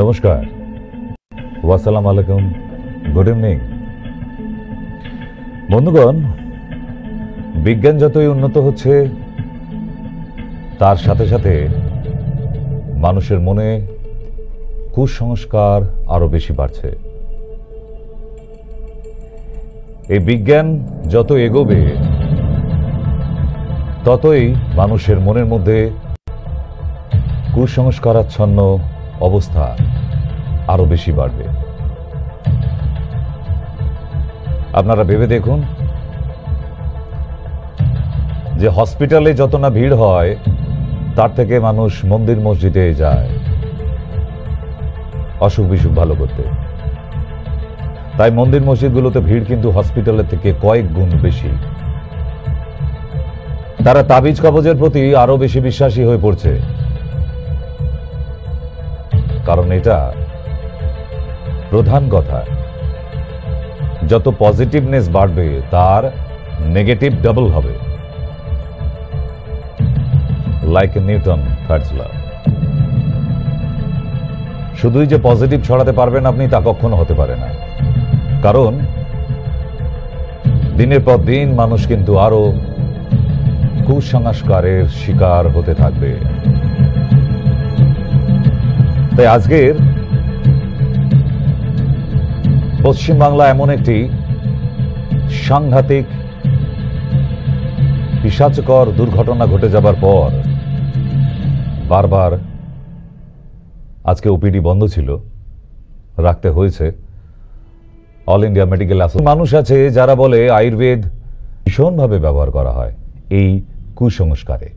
নমস্কার, ওয়াসসালাম আলাইকুম, good evening. বন্ধুগণ, বিজ্ঞান যতই উন্নত হচ্ছে তার সাথে সাথে মানুষের মনে কুসংস্কার আরো বেশি বাড়ছে। এই বিজ্ঞান যত এগোবে ততই মানুষের মনের মধ্যে কুসংস্কারাচ্ছন্ন অবস্থা আরো বেশি বাড়বে। আপনারা ভেবে দেখুন যে হসপিটালে যত না ভিড় হয় তার থেকে মানুষ মন্দির মসজিদে যায় অসুখ বিসুখ ভালো করতে। তাই মন্দির মসজিদগুলোতে ভিড় কিন্তু হসপিটালের থেকে কয়েক গুণ বেশি। তারা তাবিজ কবজের প্রতি আরো বেশি বিশ্বাসী হয়ে পড়ছে, কারণ এটা প্রধান কথা, যত পজিটিভনেস বাড়বে তার নেগেটিভ ডাবল হবে। লাইক নিউটন থার্ডস ল। শুধুই যে পজিটিভ ছড়াতে পারবেন আপনি তা কখনো হতে পারে না, কারণ দিনের পর দিন মানুষ কিন্তু আরো কুসংস্কারের শিকার হতে থাকবে। তাই আজকের পশ্চিমবাংলা এমন একটি সাংঘাতিক পিশাচকর দুর্ঘটনা ঘটে যাবার পর বারবার আজকে ওপিডি বন্ধ ছিল, রাখতে হয়েছে। অল ইন্ডিয়া মেডিকেল অ্যাসোসিয়েশন মানুষ আছে যারা বলে আয়ুর্বেদ ভীষণভাবে ব্যবহার করা হয় এই কুসংস্কারে।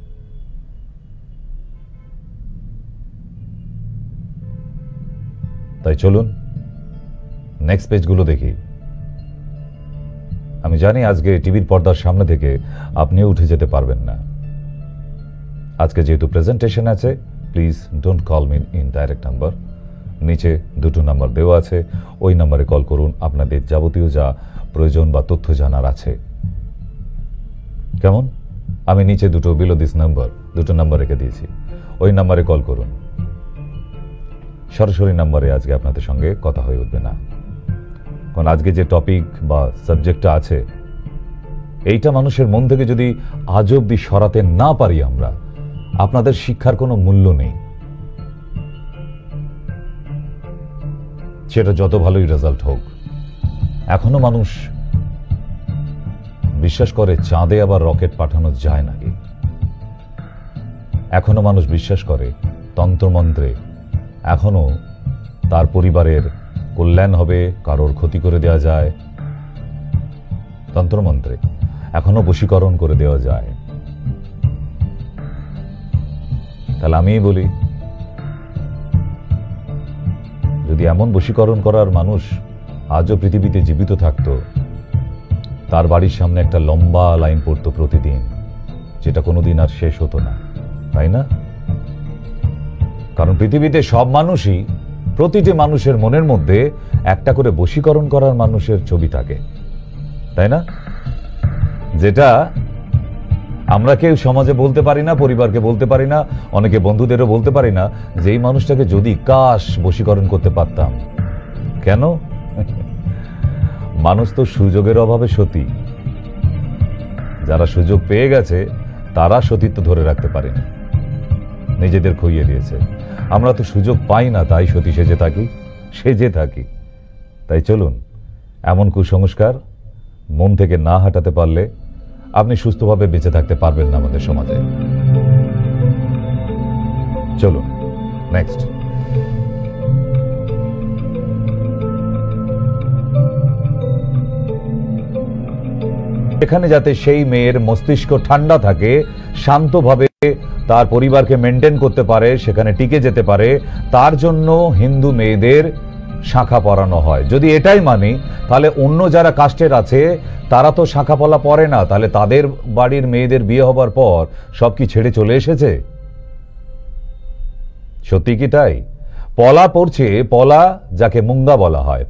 তাই চলুন নেক্সট পেজগুলো দেখি। আমি জানি আজকে টিভির পর্দার সামনে থেকে আপনিও উঠে যেতে পারবেন না। আজকে যেহেতু প্রেজেন্টেশন আছে, please don't call me in direct number. নিচে দুটো নাম্বার দেওয়া আছে, ওই নাম্বারে কল করুন আপনাদের যাবতীয় যা প্রয়োজন বা তথ্য জানার আছে। কেমন? আমি নিচে দুটো বিলো দিস নাম্বার, দুটো নাম্বার রেখে দিয়েছি, ওই নাম্বারে কল করুন। সরাসরি নাম্বারে আজকে আপনাদের সঙ্গে কথা হয়ে উঠবে না, কারণ আজকে যে টপিক বা সাবজেক্টটা আছে এইটা মানুষের মন থেকে যদি আজ অব্দি সরাতে না পারি আমরা, আপনাদের শিক্ষার কোনো মূল্য নেই। সেটা যত ভালোই রেজাল্ট হোক। এখনো মানুষ বিশ্বাস করে চাঁদে আবার রকেট পাঠানো যায় নাকি। এখনো মানুষ বিশ্বাস করে তন্ত্রমন্ত্রে, এখনো তার পরিবারের কল্যাণ হবে, কারোর ক্ষতি করে দেওয়া যায় তন্ত্রমন্ত্রে, এখনো বশীকরণ করে দেওয়া যায়। তাহলে আমিই বলি, যদি এমন বশীকরণ করার মানুষ আজও পৃথিবীতে জীবিত থাকতো, তার বাড়ির সামনে একটা লম্বা লাইন পড়তো প্রতিদিন, যেটা কোনোদিন আর শেষ হতো না, তাই না? কারণ পৃথিবীতে সব মানুষই, প্রতিটি মানুষের মনের মধ্যে একটা করে বশীকরণ করার মানুষের ছবি থাকে, তাই না? যেটা আমরা কেউ সমাজে বলতে পারি না, পরিবারকে বলতে পারি না, অনেকে বন্ধুদেরও বলতে পারি না যে এই মানুষটাকে যদি কাশ বশীকরণ করতে পারতাম। কেন? মানুষ তো সুযোগের অভাবে সতী। যারা সুযোগ পেয়ে গেছে তারা সতীত্ব ধরে রাখতে পারেনি, নিজেদের খুইয়ে দিয়েছে। আমরা তো সুযোগ পাই না, তাই সতী সেজে থাকি। তাই চলুন, এমন কুসংস্কার মন থেকে না হাঁটাতে পারলে আপনি সুস্থভাবে বেঁচে থাকতে পারবেন না আমাদের সমাজে। চলুন নেক্সট। এখানে যাতে সেই মেয়ের মস্তিষ্ক ঠান্ডা থাকে, শান্তভাবে তার পরিবারকে মেনটেন করতে পারে, সেখানে টিকে যেতে পারে, তার জন্য হিন্দু মেয়েদের শাঁখা পরানো হয়। যদি এটাই মানি, তাহলে অন্য যারা কাস্টের আছে তারা তো শাঁখা পলা পরে না, তাহলে তাদের বাড়ির মেয়েদের বিয়ে হবার পর সব কি ছেড়ে চলে এসেছে? সত্যি কি তাই? পলা পড়ছে, পলা যাকে মুঙ্গা বলা হয়,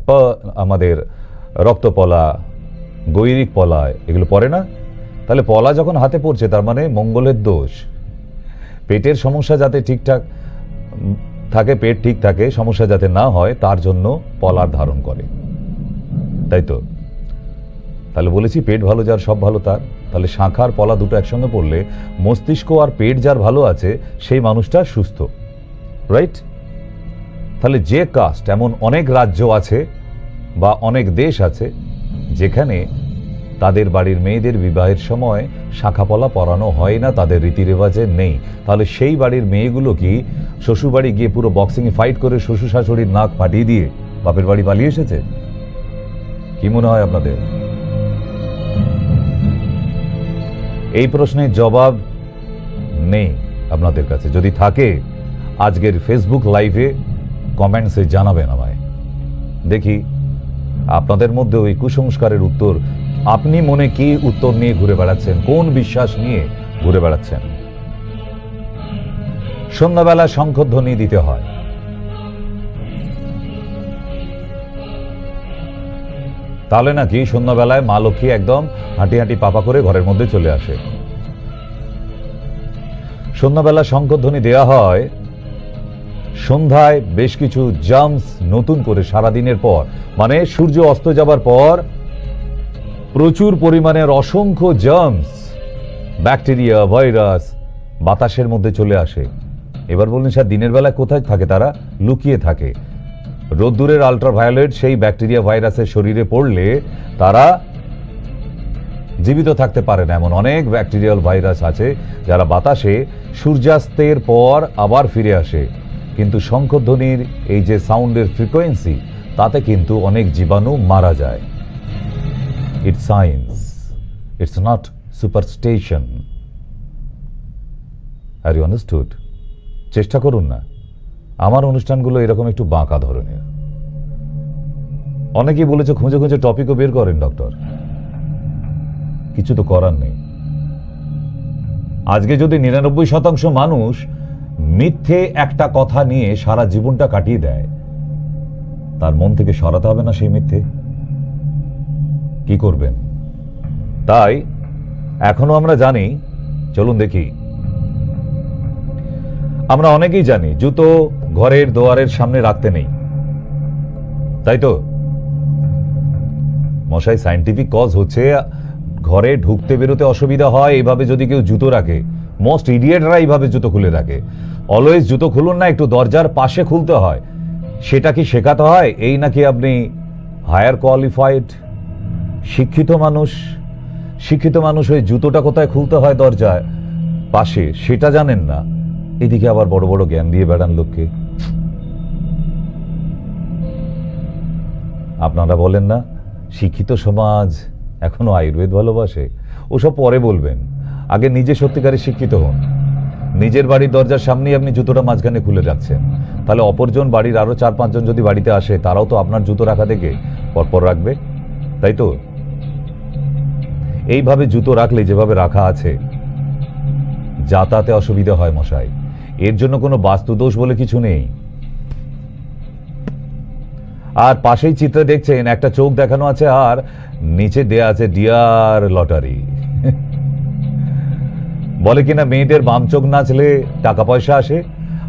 আমাদের রক্তপলা, গৈরিক পলা, এগুলো পরে না। তাহলে পলা যখন হাতে পড়ছে তার মানে মঙ্গলের দোষ। পেটের সমস্যা যাতে ঠিকঠাক থাকে, পেট ঠিক থাকে, সমস্যা যাতে না হয় তার জন্য পলার ধারণ করে, তাই তো? তাহলে বলেছি পেট ভালো যার সব ভালো তার। তাহলে শাঁখা আর পলা দুটো একসঙ্গে পড়লে মস্তিষ্ক আর পেট যার ভালো আছে সেই মানুষটা সুস্থ, রাইট? তাহলে যে কাস্ট, এমন অনেক রাজ্য আছে বা অনেক দেশ আছে যেখানে তাদের বাড়ির মেয়েদের বিবাহের সময় শাঁখাপলা পরানো হয় না, তাদের রীতি রেওয়াজে নেই। তাহলে সেই বাড়ির মেয়েগুলো কি শ্বশুরবাড়ি গিয়ে পুরো বক্সিংয়ে ফাইট করে শ্বশুর শাশুড়ির নাক ফাটিয়ে দিয়ে বাপের বাড়ি পালিয়ে এসেছে? কি মনে হয় আপনাদের? এই প্রশ্নের জবাব নেই আপনাদের কাছে। যদি থাকে আজকের ফেসবুক লাইভে কমেন্টসে জানাবেন আমায়, দেখি আপনাদের মধ্যে ওই কুসংস্কারের উত্তর, আপনি মনে কি উত্তর নিয়ে ঘুরে বেড়াচ্ছেন, কোন বিশ্বাস নিয়ে ঘুরে বেড়াচ্ছেন। সন্ধ্যাবেলা শঙ্খধ্বনি দিতে হয়, তাহলে নাকি সন্ধ্যাবেলায় মা লক্ষ্মী একদম হাঁটি হাঁটি পাপা করে ঘরের মধ্যে চলে আসে। সন্ধ্যাবেলা শঙ্খধ্বনি দেয়া হয় সন্ধ্যায় বেশ কিছু জার্মস নতুন করে সারাদিনের পর, মানে সূর্য অস্ত যাবার পর প্রচুর পরিমাণের অসংখ্য জার্মস, ব্যাকটেরিয়া, ভাইরাস বাতাসের মধ্যে চলে আসে। এবার বলুন স্যার, দিনের বেলায় কোথায় থাকে? তারা লুকিয়ে থাকে। রোদ্দুরের আল্ট্রাভায়োলেট সেই ব্যাকটেরিয়া ভাইরাসের শরীরে পড়লে তারা জীবিত থাকতে পারে না। এমন অনেক ব্যাকটেরিয়াল ভাইরাস আছে যারা বাতাসে সূর্যাস্তের পর আবার ফিরে আসে। কিন্তু শঙ্খধ্বনির এই যে সাউন্ডের ফ্রিকোয়েন্সি, তাতে কিন্তু অনেক জীবাণু মারা যায়। It's science, it's not superstition. Are you understood? চেষ্টা করুন না। আমার অনুষ্ঠানগুলো এরকম একটু বাঁকা ধরনের। অনেকেই বলেছে খুঁজে খুঁজে টপিকও বের করেন ডক্টর, কিছু তো করার নেই। আজকে যদি 99% মানুষ মিথ্যে একটা কথা নিয়ে সারা জীবনটা কাটিয়ে দেয়, তার মন থেকে সরাতে হবে না সেই মিথ্যে? কি করবেন? তাই এখনো আমরা জানি, চলুন দেখি, আমরা অনেকেই জানি জুতো ঘরের দুয়ারের সামনে রাখতে নেই, তাই তো? মশাই, সায়েন্টিফিক কজ হচ্ছে ঘরে ঢুকতে বেরোতে অসুবিধা হয় এইভাবে যদি কেউ জুতো রাখে। মোস্ট ইডিয়েটরা এইভাবে জুতো খুলে রাখে। অলওয়েজ জুতো খুলুন না, একটু দরজার পাশে খুলতে হয়। সেটা কি শেখাতে হয়? এই নাকি আপনি হায়ার কোয়ালিফাইড শিক্ষিত মানুষ, শিক্ষিত মানুষ ওই জুতোটা কোথায় খুলতে হয় দরজায় পাশে সেটা জানেন না, এদিকে আবার বড় বড় জ্ঞান দিয়ে বেড়ান লোককে। আপনারা বলেন না শিক্ষিত সমাজ এখনো আয়ুর্বেদ ভালোবাসে? ওসব পরে বলবেন, আগে নিজে সত্যিকারে শিক্ষিত হন। নিজের বাড়ির দরজার সামনেই আপনি জুতোটা মাঝখানে খুলে রাখছেন, তাহলে অপরজন বাড়ির আরো 4-5 জন যদি বাড়িতে আসে, তারাও তো আপনার জুতো রাখা দেখে পরপর রাখবে, তাই তো? এইভাবে জুতো রাখলে যেভাবে রাখা আছে, যাতায়াতে অসুবিধা হয় মশাই। এর জন্য কোনো বাস্তুদোষ বলে কিছু নেই। আর পাশেই চিত্রে দেখছেন একটা চোখ দেখানো আছে আর নিচে দেয়া আছে ডিয়ার লটারি। বলে কিনা মেয়েদের বাম চোখ নাচলে টাকা পয়সা আসে,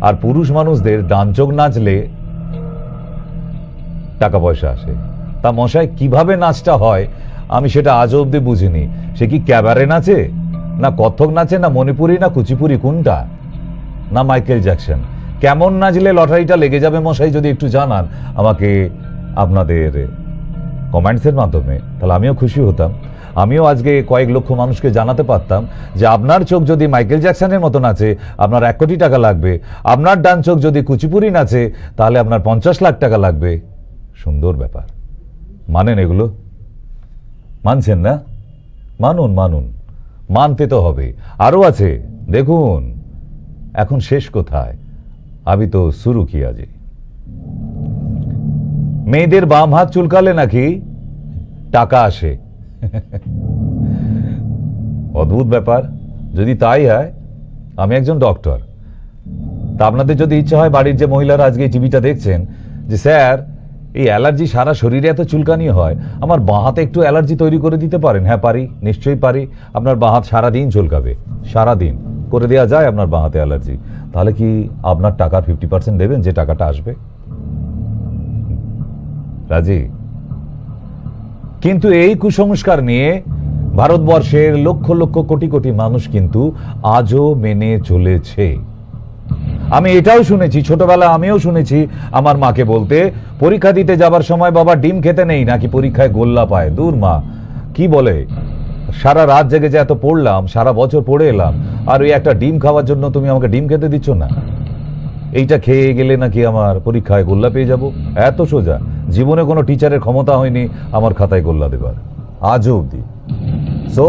আর পুরুষ মানুষদের ডান চোখ নাচলে টাকা পয়সা আসে। তা মশাই, কিভাবে নাচটা হয় আমি সেটা আজ অব্দি বুঝিনি। সে কি ক্যাবারে নাচে, না কত্থক নাচে, না মণিপুরি, না কুচিপুরি, কোনটা? না মাইকেল জ্যাকসন? কেমন নাচলে লটারিটা লেগে যাবে মশাই, যদি একটু জানান আমাকে আপনাদের কমেন্টসের মাধ্যমে, তাহলে আমিও খুশি হতাম। আমিও আজকে কয়েক লক্ষ মানুষকে জানাতে পারতাম যে আপনার চোখ যদি মাইকেল জ্যাকসনের মতো নাচে আপনার 1 কোটি টাকা লাগবে, আপনার ডান চোখ যদি কুচিপুরি নাচে তাহলে আপনার 50 লাখ টাকা লাগবে। সুন্দর ব্যাপার। মানেন এগুলো? মানছেন না? মানুন মানুন, মানতে তো হবে। আরো আছে দেখুন। এখন শেষ কোথায়? আমি তো শুরু কিয়া যে মেয়েদের বাম হাত চুলকালে নাকি টাকা আসে। অদ্ভুত ব্যাপার। যদি তাই হয়, আমি একজন ডক্টর, তা আপনাদের যদি ইচ্ছা হয় বাড়ির যে মহিলারা আজকে টিভিটা দেখছেন, যে স্যার এই অ্যালার্জি সারা শরীরে এত চুলকানি হয়, আমার বাঁ হাতে একটু অ্যালার্জি তৈরি করে দিতে পারেন? হ্যাঁ পারি, নিশ্চয়ই পারি। আপনার বাঁ হাত সারাদিন চুলকাবে, সারাদিন। করে দেওয়া যায় আপনার বাঁ হাতে অ্যালার্জি, তাহলে কি আপনার টাকার 50% দেবেন যে টাকাটা আসবে? রাজি? কিন্তু এই কুসংস্কার নিয়ে ভারতবর্ষের লক্ষ লক্ষ কোটি কোটি মানুষ কিন্তু আজও মেনে চলেছে। আমি এটাও শুনেছি, ছোটবেলা আমিও শুনেছি আমার মাকে বলতে, পরীক্ষা দিতে যাবার সময় বাবা ডিম খেতে নেই নাকি পরীক্ষায় গোল্লা পায়। দূর মা, কি বলে, সারা রাত জেগে যে এত পড়লাম, সারা বছর পড়ে এলাম, আর ওই একটা ডিম খাওয়ার জন্য তুমি আমাকে ডিম খেতে দিচ্ছ না? এইটা খেয়ে গেলে নাকি আমার পরীক্ষায় গোল্লা পেয়ে যাব? এত সোজা। জীবনে কোনো টিচারের ক্ষমতা হয়নি আমার খাতায় গোল্লা দেবার, আজও অব্দি। সো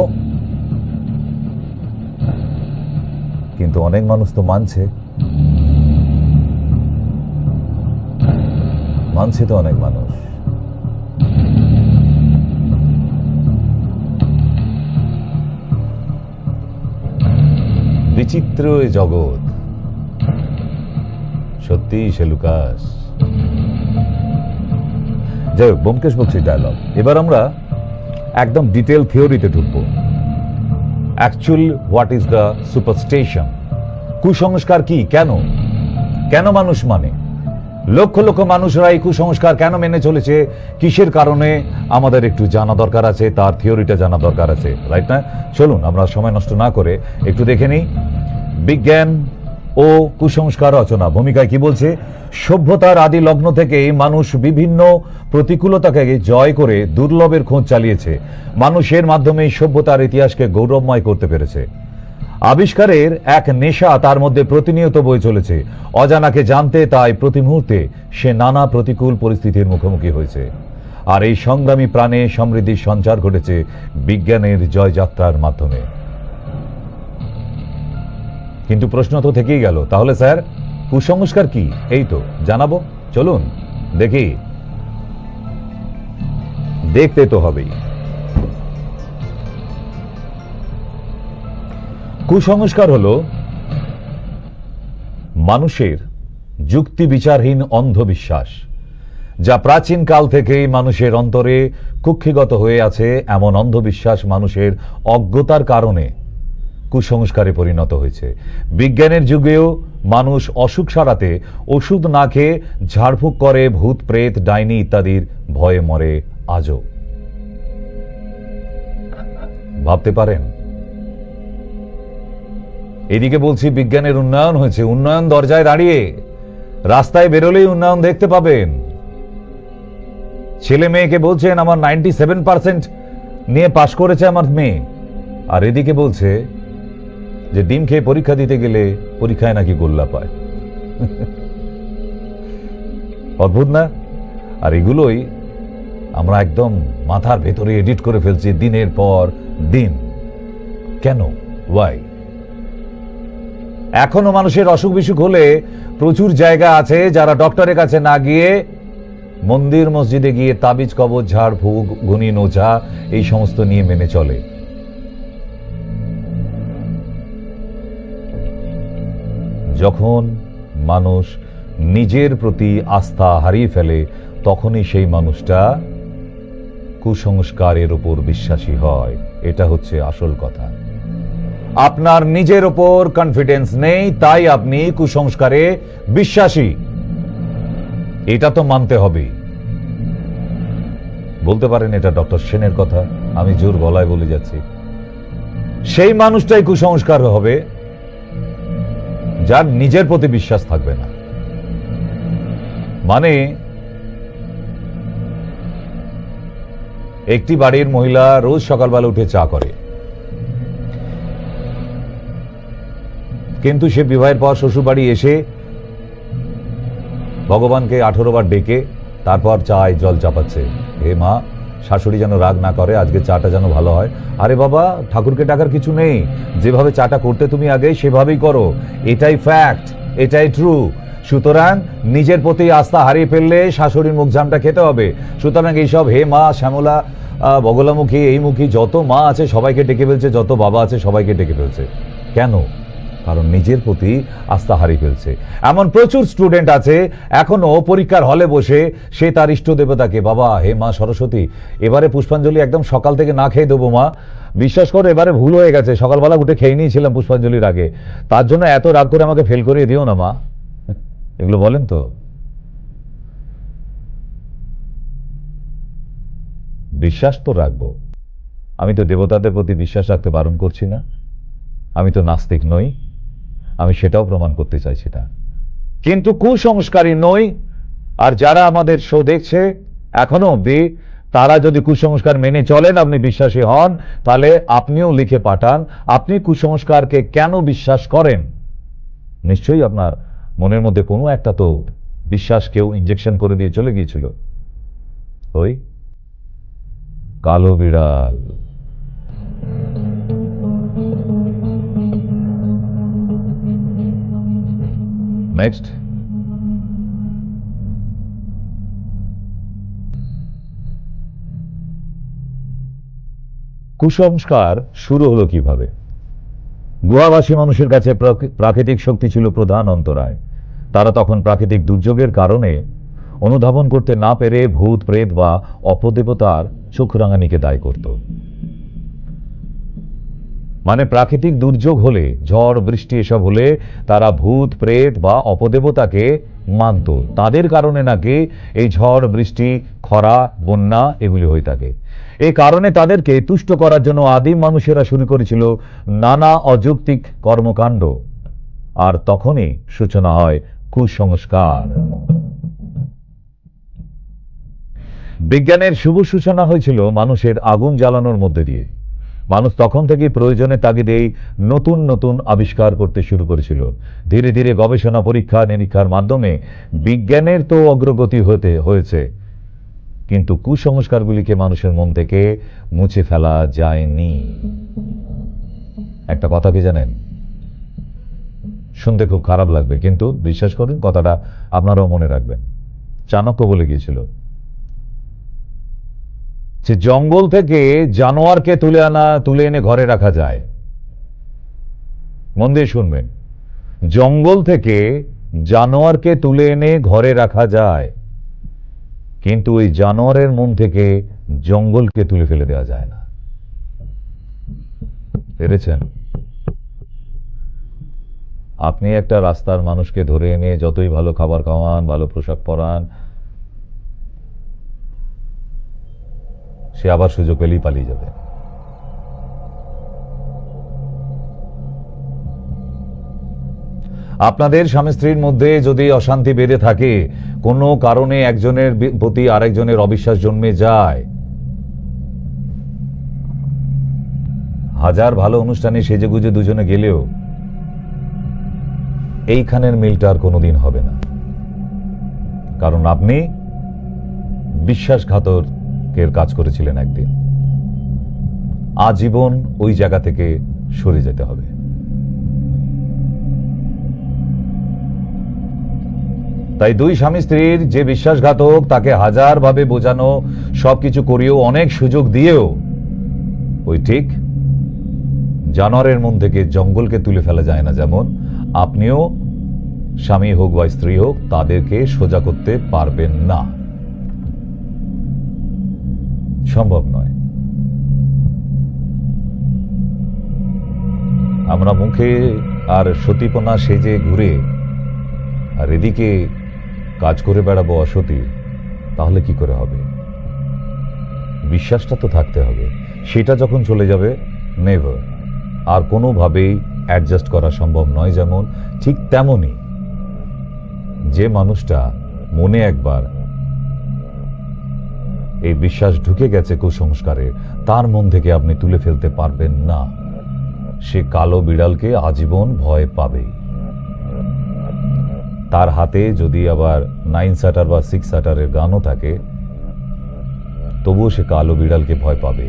কিন্তু অনেক মানুষ তো মানছে তো অনেক মানুষ। বিচিত্র এই জগৎ, সত্যি সেলুকাস। যাই হোক, ব্যোমকেশ বক্সীর ডায়লগ। এবার আমরা একদম ডিটেল থিওরিতে ঢুকবো। Actual what is the superstition? কুসংস্কার কি, কেন কেন মানুষ মানে? লক্ষ লক্ষ মানুষরা এই কুসংস্কার কেন মেনে চলেছে, কিসের কারণে, আমাদের একটু জানা দরকার আছে, তার থিওরিটা জানা দরকার আছে, রাইট না? চলুন আমরা সময় নষ্ট না করে একটু দেখে নিই বিজ্ঞান ও কুসংস্কার রচনা ভূমিকায় কি বলছে। সভ্যতার আদি লগ্ন থেকেই মানুষ বিভিন্ন প্রতিকূলতাকে জয় করে দুর্লভের খোঁজ চালিয়েছে। মানুষের মাধ্যমেই সভ্যতার ইতিহাসকে গৌরবময় করতে পেরেছে। আবিষ্কারের এক নেশা তার মধ্যে প্রতিনিয়ত বয়ে চলেছে। অজানাকে জানতে তাই প্রতি মুহূর্তে সে নানা প্রতিকূল পরিস্থিতির মুখোমুখি হয়েছে। আর এই সংগ্রামী প্রাণে সমৃদ্ধির সঞ্চার ঘটেছে বিজ্ঞানের জয়যাত্রার মাধ্যমে। কিন্তু প্রশ্ন তো থেকেই গেল, তাহলে স্যার কুসংস্কার কি? এই তো জানাবো, চলুন দেখি। দেখতে তো হবেই। কুসংস্কার হলো মানুষের যুক্তি বিচারহীন অন্ধবিশ্বাস, যা প্রাচীন কাল থেকেই মানুষের অন্তরে কুক্ষিগত হয়ে আছে। এমন অন্ধবিশ্বাস মানুষের অজ্ঞতার কারণে কুসংস্কারে পরিণত হয়েছে। বিজ্ঞানের যুগেও মানুষ অসুখ সারাতে ওষুধ না খেয়ে ঝাড়ফুঁক করে, ভূত প্রেত ডাইনি ইত্যাদির ভয়ে মরে আজও। ভাবতে পারেন? এদিকে বলছি বিজ্ঞানের উন্নয়ন হয়েছে, উন্নয়ন দরজায় দাঁড়িয়ে, রাস্তায় বেরোলেই উন্নয়ন দেখতে পাবেন। ছেলে মেয়েকে বলছেন আমার 97% নিয়ে পাশ করেছে আমার মেয়ে, আর এদিকে বলছে যে ডিম খেয়ে পরীক্ষা দিতে গেলে পরীক্ষায় নাকি গোল্লা পায়। অদ্ভুত না? আর এগুলোই আমরা একদম মাথার ভেতরে এডিট করে ফেলছি দিনের পর দিন। কেন? ওয়াই? এখনো মানুষের অসুখ বিসুখ হলে প্রচুর জায়গা আছে যারা ডক্টরের কাছে না গিয়ে মন্দির মসজিদে গিয়ে তাবিজ কবজ ঝাড় ফুঁক গুনি নোচা এই সমস্ত নিয়ে মেনে চলে। যখন মানুষ নিজের প্রতি আস্থা হারিয়ে ফেলে তখনই সেই মানুষটা কুসংস্কারের উপর বিশ্বাসী হয়। এটা হচ্ছে আসল কথা। আপনার নিজের উপর কনফিডেন্স নেই, তাই আপনি কুসংস্কারে বিশ্বাসী। এটা তো মানতে হবে। বলতে পারেন এটা ডক্টর সেনের কথা, আমি জোর গলায় বলে যাচ্ছি। সেই মানুষটাই কুসংস্কার হবে যার নিজের প্রতি বিশ্বাস থাকবে না। মানে একটি বাড়ির মহিলা রোজ সকালবেলা উঠে চা করে, কিন্তু সে বিবাহের পর শ্বশুর বাড়ি এসে ভগবানকে 18 বার ডেকে তারপর চায় জল চাপাচ্ছে। হে মা, শাশুড়ি যেন রাগ না করে, আজকে চাটা যেন ভালো হয়। আরে বাবা, ঠাকুরকে ডাকার কিছু নেই, যেভাবে চাটা করতে তুমি আগে সেভাবেই করো। এটাই ফ্যাক্ট, এটাই ট্রু। সুতরাং নিজের প্রতি আস্থা হারিয়ে ফেললে শাশুড়ির মুখ জামটা খেতে হবে। সুতরাং এইসব হে মা, শ্যামলা, বগলামুখী, এই মুখী যত মা আছে সবাইকে ডেকে ফেলছে, যত বাবা আছে সবাইকে ডেকে ফেলছে। কেন? কারণ নিজের প্রতি আস্থা হারিয়ে ফেলছে। এমন প্রচুর স্টুডেন্ট আছে এখনো পরীক্ষার হলে বসে সে তার ইষ্ট দেবতাকে, বাবা হে মা সরস্বতী, এবারে পুষ্পাঞ্জলি একদম সকাল থেকে না খেয়ে দেবো মা, বিশ্বাস করো এবারে ভুল হয়ে গেছে, সকালবেলা উঠে খেয়ে নিয়েছিলাম পুষ্পাঞ্জলির আগে, তার জন্য এত রাগ করে আমাকে ফেল করিয়ে দিও না মা। এগুলো বলেন তো। বিশ্বাস তো রাখবো, আমি তো দেবতাদের প্রতি বিশ্বাস রাখতে বারণ করছি না, আমি তো নাস্তিক নই, আমি সেটাও প্রমাণ করতে চাইছি না, কিন্তু কুসংস্কারী নই। আর যারা আমাদের শো দেখছে এখনো অব্দি, তারা যদি কুসংস্কার মেনে চলেন, আপনি বিশ্বাসী হন, তাহলে আপনিও লিখে পাঠান আপনি কুসংস্কারকে কেন বিশ্বাস করেন। নিশ্চয়ই আপনার মনের মধ্যে কোনো একটা তো বিশ্বাস কেউ ইনজেকশন করে দিয়ে চলে গিয়েছিল, ওই কালো বিড়াল। নেক্সট। কুসংস্কার শুরু হলো কিভাবে? গুহাবাসী মানুষের কাছে প্রাকৃতিক শক্তি ছিল প্রধান অন্তরায়। তারা তখন প্রাকৃতিক দুর্যোগের কারণে অনুধাবন করতে না পেরে ভূত প্রেত বা অপদেবতার চোখ রাঙানিকে দায়ী করত। মানে প্রাকৃতিক দুর্যোগ হলে, ঝড় বৃষ্টি এসব হলে তারা ভূত প্রেত বা অপদেবতাকে মানত, তাদের কারণে নাকি এই ঝড় বৃষ্টি খরা বন্যা এগুলি হয়ে থাকে। এই কারণে তাদেরকে তুষ্ট করার জন্য আদিম মানুষেরা শুরু করেছিল নানা অযৌক্তিক কর্মকাণ্ড, আর তখনই সূচনা হয় কুসংস্কার। বিজ্ঞানের শুভ সূচনা হয়েছিল মানুষের আগুন জ্বালানোর মধ্যে দিয়ে। মানুষ তখন থেকে প্রয়োজনের তাগিদেই নতুন নতুন আবিষ্কার করতে শুরু করেছিল। ধীরে ধীরে গবেষণা পরীক্ষা নিরীক্ষার মাধ্যমে বিজ্ঞানের তো অগ্রগতি হয়েছে, কিন্তু কুসংস্কারগুলিকে মানুষের মন থেকে মুছে ফেলা যায়নি। একটা কথা কি জানেন, শুনতে খুব খারাপ লাগবে, কিন্তু বিশ্বাস করুন কথাটা আপনারাও মনে রাখবেন। চাণক্য বলে গিয়েছিল যে জঙ্গল থেকে জানোয়ারকে তুলে এনে ঘরে রাখা যায়। মন দিয়ে শুনবেন, জঙ্গল থেকে জানোয়ারকে তুলে এনে ঘরে রাখা যায়, কিন্তু ওই জানোয়ারের মন থেকে জঙ্গলকে তুলে ফেলে দেওয়া যায় না। পেরেছেন? আপনি একটা রাস্তার মানুষকে ধরে এনে যতই ভালো খাবার খাওয়ান, ভালো পোশাক পরান, সে আবার সুযোগ পেলেই পালিয়ে যাবে। আপনাদের স্বামী স্ত্রীর মধ্যে যদি অশান্তি বেড়ে থাকে, কোনো কারণে একজনের প্রতি আরেকজনের অবিশ্বাস জন্মে যায়, হাজার ভালো অনুষ্ঠানে সেজেগুজে দুজনে গেলেও এইখানের মিলটা আর কোনোদিন হবে না, কারণ আপনি বিশ্বাসঘাতকের কাজ করেছিলেন একদিন। আজীবন ওই জায়গা থেকে সরে যেতে হবে। তাই দুই স্বামী স্ত্রীর যে বিশ্বাসঘাতক, তাকে হাজার ভাবে বোঝানো, সবকিছু করিয়েও, অনেক সুযোগ দিয়েও, ওই ঠিক জানোয়ারের মন থেকে জঙ্গলকে তুলে ফেলা যায় না, যেমন আপনিও স্বামী হোক বা স্ত্রী হোক, তাদেরকে সোজা করতে পারবেন না, সম্ভব নয়। আমরা মুখে আর সতীপনা সেজে ঘুরে আর এদিকে কাজ করে বেড়াবো অসতী, তাহলে কি করে হবে? বিশ্বাসটা তো থাকতে হবে। সেটা যখন চলে যাবে, নেভার, আর কোনোভাবেই অ্যাডজাস্ট করা সম্ভব নয়। যেমন ঠিক তেমনই যে মানুষটা মনে একবার এই বিশ্বাস ঢুকে গেছে কুসংস্কারে, তার মন থেকে আপনি তুলে ফেলতে পারবেন না। সে কালো বিড়ালকে আজীবন ভয় পাবে। তার হাতে যদি আবার 9 শাটার বা 6 শাটারের গানও থাকে, তবুও সে কালো বিড়ালকে ভয় পাবে,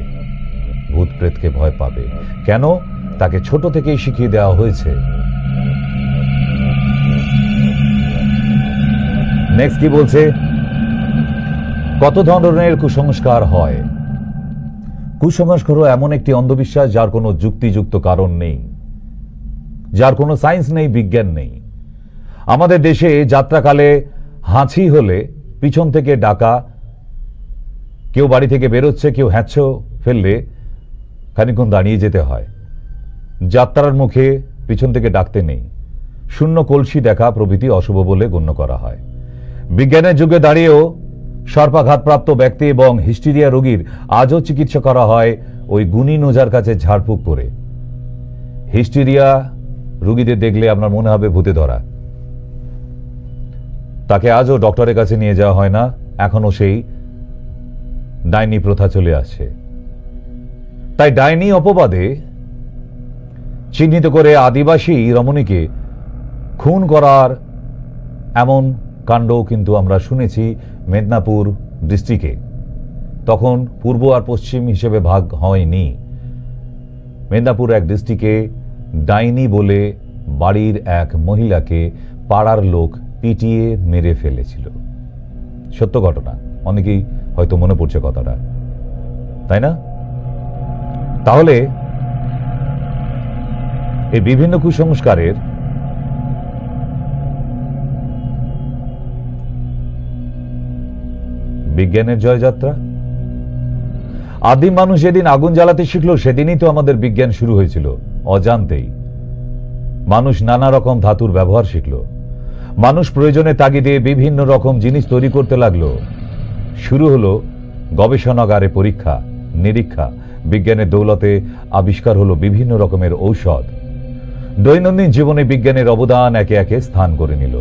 ভূত প্রেতকে ভয় পাবে। কেন? তাকে ছোট থেকেই শিখিয়ে দেওয়া হয়েছে। নেক্সট কি বলছে? কত ধরনের কুসংস্কার হয়। কুসংস্কার এমন একটি অন্ধবিশ্বাস যার কোনো যুক্তিযুক্ত কারণ নেই, যার কোনো সায়েন্স নেই, বিজ্ঞান নেই। আমাদের দেশে যাত্রাকালে হাঁচি হলে পিছন থেকে ডাকা, কেউ বাড়ি থেকে বেরোচ্ছে, কেউ হ্যাঁচো ফেললে খানিকক্ষণ দাঁড়িয়ে যেতে হয়, যাত্রার মুখে পিছন থেকে ডাকতে নেই, শূন্য কলসি দেখা প্রভৃতি অশুভ বলে গণ্য করা হয়। বিজ্ঞানের যুগে দাঁড়িয়েও সর্পাঘাতপ্রাপ্ত ব্যক্তি এবং হিস্টিরিয়া রোগীর আজও চিকিৎসা করা হয় ওই গুণী নোজার কাছে ঝাড়ফুঁক করে। হিস্টিরিয়া রোগীদের দেখলে আপনার মনে হবে ভূতে ধরা, তাকে আজও ডক্টরের কাছে নিয়ে যাওয়া হয় না, এখনো সেই ডাইনি প্রথা চলে আসছে। তাই ডাইনি অপবাদে চিহ্নিত করে আদিবাসী রমণীকে খুন করার এমন কাণ্ড কিন্তু আমরা শুনেছি মেদিনীপুর ডিস্ট্রিক্টে। তখন পূর্ব আর পশ্চিম হিসেবে ভাগ হয়নি। মেদিনীপুর এক ডিস্ট্রিক্টে ডাইনি বলে বাড়ির এক মহিলাকে পাড়ার লোক পিটিয়ে মেরে ফেলেছিল। সত্য ঘটনা, অনেকেই হয়তো মনে পড়ছে কথাটা, তাই না? তাহলে এই বিভিন্ন কুসংস্কারের বিজ্ঞানের জয়যাত্রা। আদিম মানুষ যেদিন আগুন জ্বালাতে শিখলো সেদিনই তো আমাদের বিজ্ঞান শুরু হয়েছিল। অজান্তেই মানুষ নানা রকম ধাতুর ব্যবহার শিখল, মানুষ প্রয়োজনে তাগিদে বিভিন্ন রকম জিনিস তৈরি করতে লাগলো। শুরু হলো গবেষণাগারে পরীক্ষা নিরীক্ষা, বিজ্ঞানের দৌলতে আবিষ্কার হলো বিভিন্ন রকমের ঔষধ। দৈনন্দিন জীবনে বিজ্ঞানের অবদান একে একে স্থান করে নিল।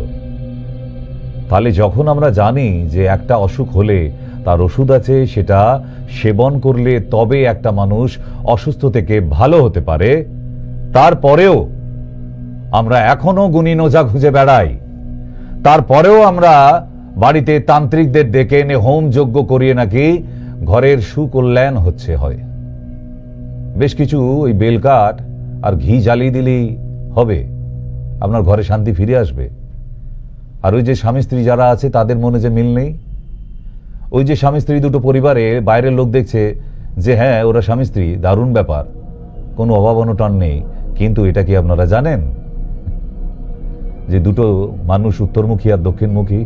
তাহলে যখন আমরা জানি যে একটা অসুখ হলে তার ওষুধ আছে, সেটা সেবন করলে তবে একটা মানুষ অসুস্থ থেকে ভালো হতে পারে, তারপরেও আমরা এখনো গুণী নোজা খুঁজে বেড়াই। তারপরেও আমরা বাড়িতে তান্ত্রিকদের ডেকে এনে হোম যজ্ঞ করিয়ে নাকি ঘরের সুকল্যাণ হচ্ছে। হয় বেশ কিছু ওই বেলকাঠ আর ঘি জ্বালিয়ে দিলেই হবে, আপনার ঘরে শান্তি ফিরে আসবে। আর ওই যে স্বামী স্ত্রী যারা আছে তাদের মনে যে মিল নেই, ওই যে স্বামী স্ত্রী দুটো পরিবারে বাইরের লোক দেখছে যে হ্যাঁ ওরা স্বামী স্ত্রী, দারুণ ব্যাপার, কোনো অভাব অনটন নেই, কিন্তু এটা কি আপনারা জানেন যে দুটো মানুষ উত্তরমুখী আর দক্ষিণমুখী?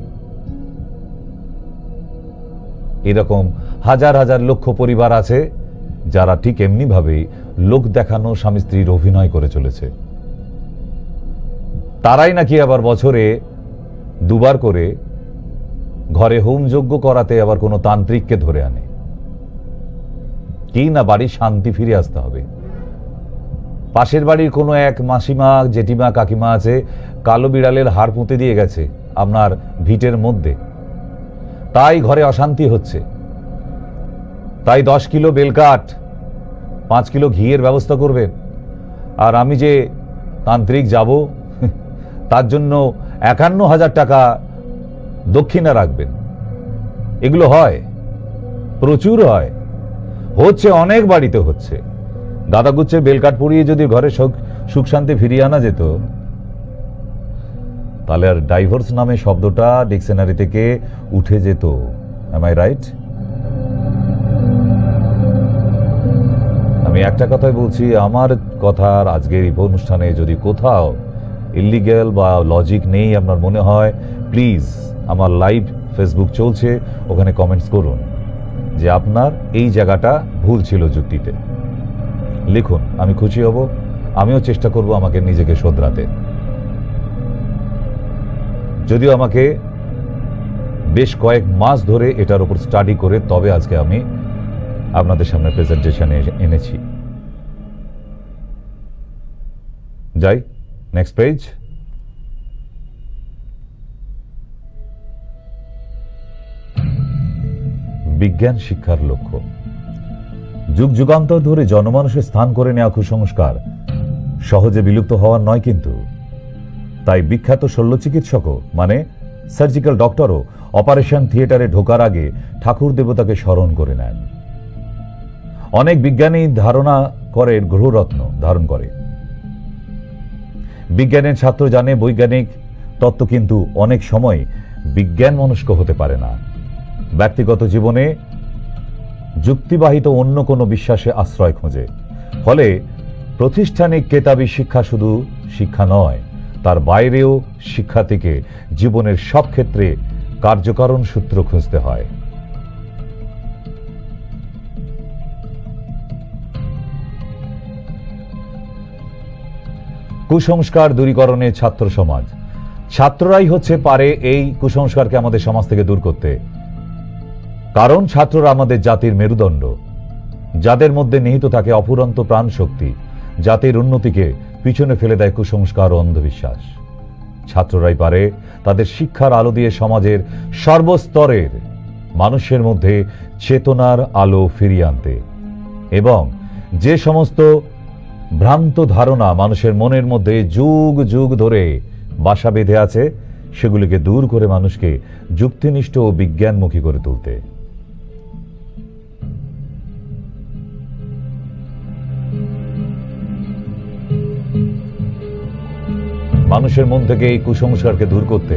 এরকম হাজার হাজার লক্ষ পরিবার আছে যারা ঠিক এমনি ভাবে লোক দেখানো স্বামী স্ত্রীর অভিনয় করে চলেছে। তারাই নাকি আবার বছরে দুবার করে ঘরে হোমযজ্ঞ করাতে আবার কোনো তান্ত্রিককে ধরে আনে, কি না বাড়ির শান্তি ফিরে আসতে হবে। পাশের বাড়ির কোনো এক মাসিমা জেঠিমা কাকিমা আছে, কালো বিড়ালের হাড় পুঁতে দিয়ে গেছে আপনার ভিটের মধ্যে, তাই ঘরে অশান্তি হচ্ছে। তাই 10 কিলো বেলকাঠ 5 কিলো ঘিয়ের ব্যবস্থা করবেন, আর আমি যে তান্ত্রিক যাব তার জন্য 51,000 টাকা দক্ষিণা রাখবেন। এগুলো হয়, প্রচুর হয়, হচ্ছে, অনেক বাড়িতে হচ্ছে। দাদাগুচ্ছের বেলকাঠ পরিয়ে যদি ঘরে সুখ শান্তি ফিরিয়ে আনা যেত, তাহলে আর ডাইভোর্স নামে শব্দটা ডিকশনারি থেকে উঠে যেত। Am I right? আমি একটা কথাই বলছি, আমার কথার আজকের এই অনুষ্ঠানে যদি কোথাও ইলিগ্যাল বা লজিক নেই আপনার মনে হয়, প্লিজ আমার লাইভ ফেসবুক চলছে, ওখানে কমেন্টস করুন যে আপনার এই জায়গাটা ভুল ছিল যুক্তিতে। লিখুন, আমি খুশি হব, আমিও চেষ্টা করব আমাকে নিজেকে শোধরাতে। যদিও আমাকে বেশ কয়েক মাস ধরে এটার উপর স্টাডি করে তবে আজকে আমি আপনাদের সামনে প্রেজেন্টেশনে এনেছি। যাই নেক্সট পেজ। বিজ্ঞান শিক্ষার লক্ষ্য। যুগ যুগান্তর ধরে জনমানুষের স্থান করে নেওয়া কুসংস্কার সহজে বিলুপ্ত হওয়ার নয় কিন্তু। তাই বিখ্যাত শল্য চিকিৎসকও মানে সার্জিক্যাল ডক্টরও অপারেশন থিয়েটারে ঢোকার আগে ঠাকুর দেবতাকে স্মরণ করে নেন। অনেক বিজ্ঞানী ধারণা করে গ্রহরত্ন ধারণ করে। বিজ্ঞানের ছাত্র জানে বৈজ্ঞানিক তত্ত্ব কিন্তু অনেক সময় বিজ্ঞান মনস্ক হতে পারে না। ব্যক্তিগত জীবনে যুক্তিবাহিত অন্য কোনো বিশ্বাসে আশ্রয় খোঁজে। ফলে প্রতিষ্ঠানিক কেতাবী শিক্ষা শুধু শিক্ষা নয়, তার বাইরেও শিক্ষার্থীকে জীবনের সব ক্ষেত্রে কার্যকারণ সূত্র খুঁজতে হয়। কুসংস্কার দূরীকরণে ছাত্র সমাজ। ছাত্ররাই হচ্ছে পারে এই কুসংস্কারকে আমাদের সমাজ থেকে দূর করতে। কারণ ছাত্ররা আমাদের জাতির মেরুদণ্ড, যাদের মধ্যে নিহিত থাকে অফুরন্ত প্রাণ শক্তি, জাতির উন্নতিকে পিছনে ফেলে দেয় কুসংস্কার ও অন্ধবিশ্বাস। ছাত্ররাই পারে তাদের শিক্ষার আলো দিয়ে সমাজের সর্বস্তরের মানুষের মধ্যে চেতনার আলো ফিরিয়ে আনতে এবং যে সমস্ত ভ্রান্ত ধারণা মানুষের মনের মধ্যে যুগ যুগ ধরে বাসা বেঁধে আছে সেগুলিকে দূর করে মানুষকে যুক্তিনিষ্ঠ ও বিজ্ঞানমুখী করে তুলতে। মানুষের মন থেকে এই কুসংস্কারকে দূর করতে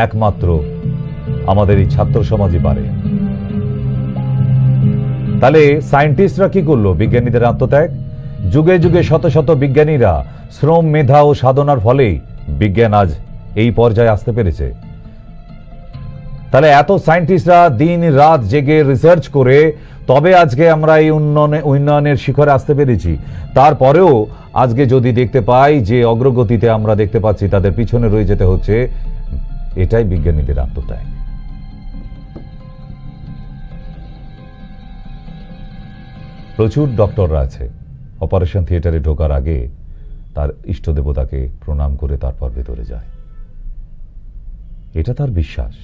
একমাত্র আমাদের এই ছাত্র সমাজই পারে। তাহলে সায়েন্টিস্টরা কি করলো? বিজ্ঞানীদের আত্মত্যাগ। যুগে যুগে শত শত বিজ্ঞানীরা শ্রম, মেধা ও সাধনার ফলেই বিজ্ঞান আজ এই পর্যায়ে আসতে পেরেছে। তাহলে এত সায়েন্টিস্টরা দিন রাত জেগে রিসার্চ করে তবে আজকে আমরা এই উন্নয়নের শিখরে আসতে পেরেছি। তারপরেও আজকে যদি দেখতে পাই যে অগ্রগতিতে আমরা দেখতে পাচ্ছি তাদের পিছনে রয়ে যেতে হচ্ছে, এটাই বিজ্ঞানীদের আত্মত্যাগ। প্রচুর ডক্টররা আছে অপারেশন থিয়েটারে ঢোকার আগে তার ইষ্ট দেবতাকে প্রণাম করে তারপর ভেতরে যায়, এটা তার বিশ্বাস।